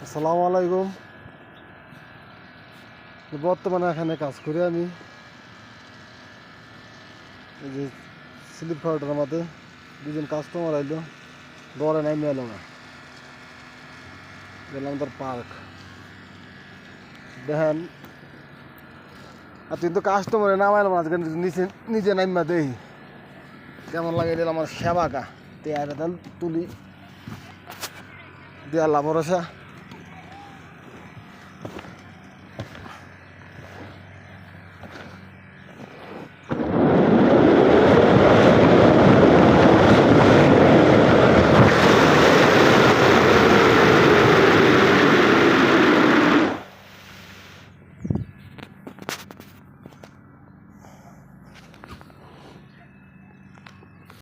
আসসালামু আলাইকুম। বর্তমানে এখানে কাজ করি আমি। এই যে স্লিপ ফাউডার মধ্যে দুজন কাস্টমার আইলো, দরে নাইমে এলো না, গেলাম তার পার্ক দেখেন। আর কিন্তু কাস্টমারে নামাইলাম না, আজকে নিচে নিজে নাইমা দেই কেমন লাগে। দিলাম আমার সেবা কা তেয়ার তুলি দেওয়া লাভ ভরসা।